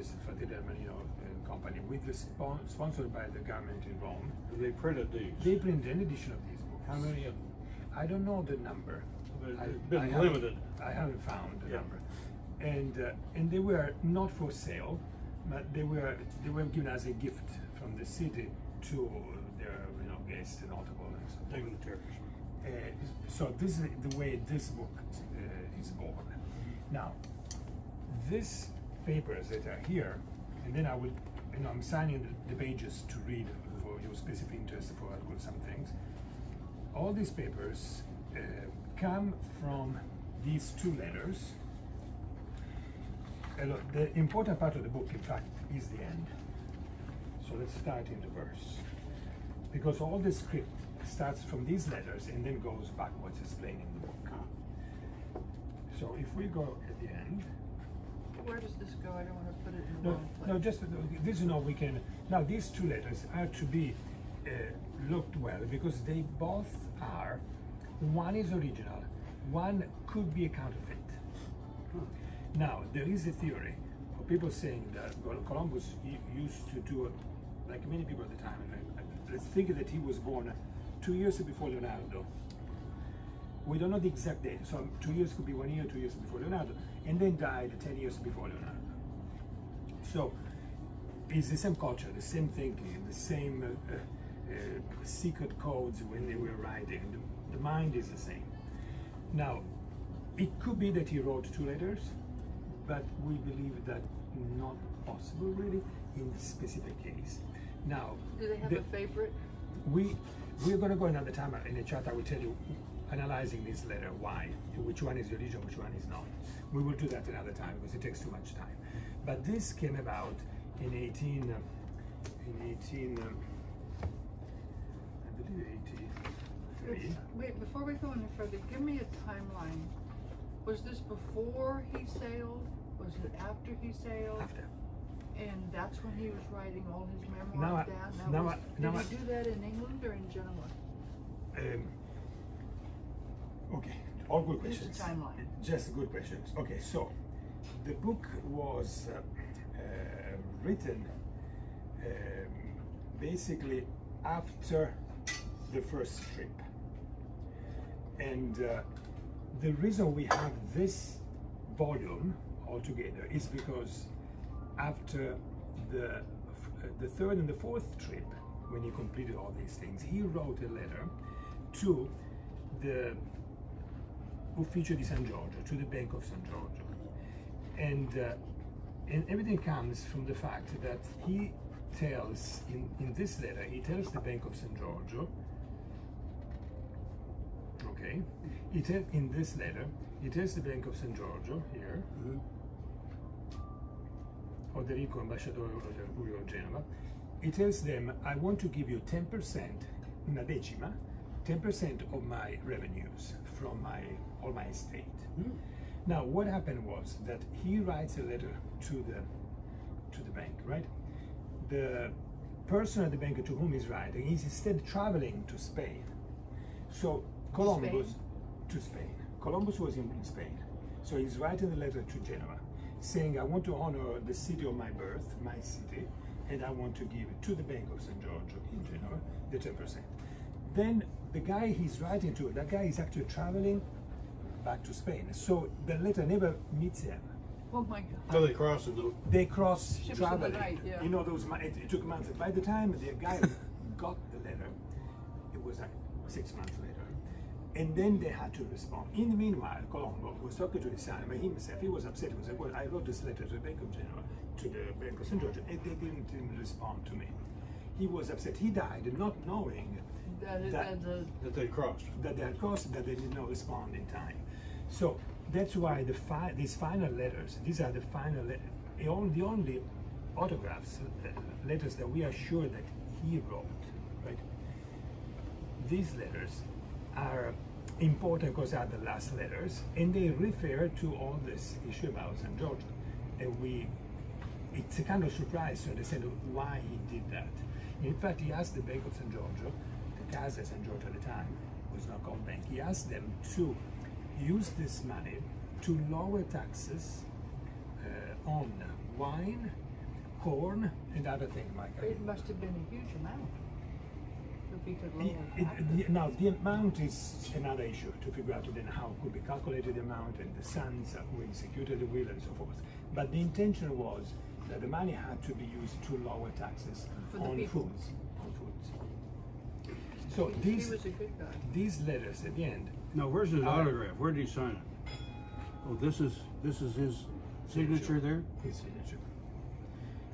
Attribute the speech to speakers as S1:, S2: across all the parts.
S1: this Fratelli Armanino company, with the sponsored by the government in Rome.
S2: They printed these.
S1: They printed an edition of these books.
S2: How many of them?
S1: I don't know the number.
S2: They've been limited.
S1: I haven't found the number. And they were not for sale, but they were given as a gift from the city to their guests, notable and so on.
S2: Dignitaries.
S1: So this is the way this book is born. Now, these papers that are here, and then I will, I'm signing the pages to read for your specific interest for some things. All these papers come from these two letters. The important part of the book, in fact, is the end. So let's start in the verse. Because all the script starts from these letters and then goes backwards, explaining the book. So if we go at the end.
S3: Where does this go? I don't want to put it in the wrong place.
S1: No, just this, we can. Now these two letters are to be looked well because they both are. One is original, one could be a counterfeit. Now there is a theory of people saying that Columbus used to do it, like many people at the time. Let's think that he was born 2 years before Leonardo. We don't know the exact date, so 2 years could be 1 year, 2 years before Leonardo, and then died 10 years before Leonardo. So it's the same culture, the same thinking, the same secret codes when they were writing. The mind is the same. Now, it could be that he wrote two letters, but we believe that not possible really in this specific case. Now,
S3: do they have a favorite?
S1: We're going to go another time in the chat. I will tell you, analyzing this letter, why, which one is the original, which one is not. We will do that another time because it takes too much time. But this came about in 83.
S3: Wait, before we go any further, give me a timeline. Was this before he sailed? Was it after he sailed?
S1: After.
S3: And that's when he was writing all his memoirs down? Did he do that in England or in Genoa?
S1: Okay, all good questions.
S3: Just a timeline.
S1: Just good questions. Okay, so the book was written basically after the first trip. And the reason we have this volume altogether is because after the third and the fourth trip, when he completed all these things, he wrote a letter to the Ufficio di San Giorgio, to the Bank of San Giorgio. And everything comes from the fact that he tells, in this letter, he tells the Bank of San Giorgio, okay, in this letter, he tells the Bank of San Giorgio, here, Oderico, Ambasciatore of Genova, he tells them, I want to give you 10%, una decima, 10% of my revenues from all my estate. Now, what happened was that he writes a letter to the bank, right? The person at the bank to whom he's writing is instead traveling to Spain. So Columbus to Spain. Columbus was in Spain, so he's writing a letter to Genoa, saying, I want to honor the city of my birth, my city, and I want to give it to the Bank of San Giorgio in Genoa, the 10%. Then the guy he's writing to, that guy is actually traveling back to Spain. So the letter never meets him.
S3: Oh my God.
S2: So they cross it.
S1: They cross
S3: Ships
S1: traveling.
S3: in the night, yeah.
S1: You know, it took months. By the time the guy got the letter, it was like 6 months later. And then they had to respond. In the meanwhile, Colombo was talking to his son, but himself, he was upset. He was like, well, I wrote this letter to the Bank of Genoa, to the Bank of San Giorgio, and they didn't even respond to me. He was upset. He died not knowing
S2: that they crossed.
S1: That they had crossed, that they did not respond in time. So that's why these final letters, these are the final letters, the only autographs, letters that we are sure that he wrote, right? These letters are important because they are the last letters, and they refer to all this issue about San Giorgio. And it's a kind of surprise to understand why he did that. In fact, he asked the Bank of San Giorgio, the Casa San Giorgio at the time, was not called bank, he asked them to use this money to lower taxes on wine corn and other things, Michael.
S3: It must have been a huge amount. If he could lower it.
S1: Now, the amount is another issue to figure out then how could be calculated the amount and the sons who executed the will and so forth. But the intention was that the money had to be used to lower taxes
S3: For the
S1: on
S3: people.
S1: foods. On foods. So
S3: He was a good guy.
S1: these letters at the end.
S2: Now, where's his autograph? Where did he sign it? Oh, this is his signature there?
S1: His signature.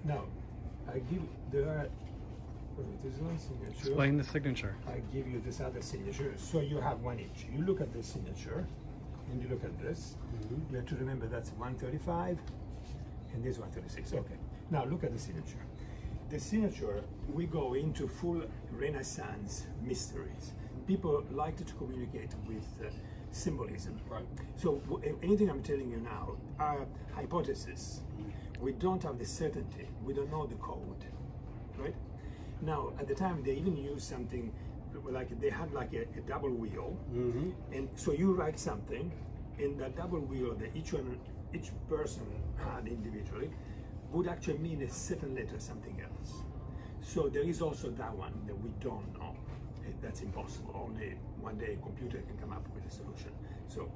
S1: Now, I give there are. This is one signature.
S4: Explain the signature.
S1: I give you this other signature, so you have one each. You look at this signature, and you look at this. You have to remember that's 135, and this 136. Okay. Now look at the signature. The signature, we go into full Renaissance mysteries. People like to communicate with symbolism.
S2: Right.
S1: So anything I'm telling you now are hypotheses. We don't have the certainty. We don't know the code, right? Now, at the time, they even used something like they had like a double wheel, and so you write something, and that double wheel that each person had individually would actually mean a certain letter, something else. So there is also that one that we don't know. That's impossible. Only one day a computer can come up with a solution. So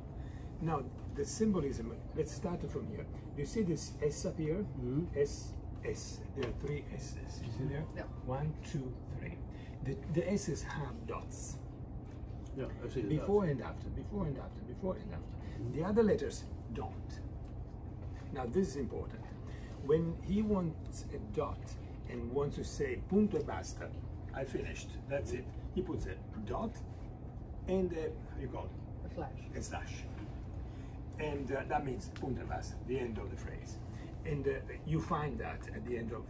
S1: now the symbolism. Let's start from here. You see this S up here? S. There are three S's. You see there?
S3: Yeah.
S1: 1, 2, 3. The S's have dots.
S2: Yeah, I see the
S1: Before and after, before and after, before and after. The other letters don't. Now this is important. When he wants a dot and wants to say punto e basta, I finished, that's it. He puts a dot and how you call it?
S3: A slash.
S1: A slash. And that means punto e basta, the end of the phrase. And you find that at the end of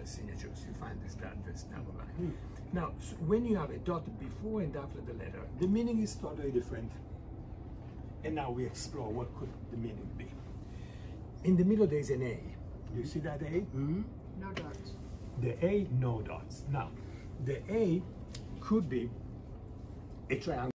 S1: signatures, you find this double line. Now, so when you have a dot before and after the letter, the meaning is totally different. And now we explore what could the meaning be. In the middle, there's an A. You see that A?
S3: No dots.
S1: The A, no dots. Now, the A could be a triangle.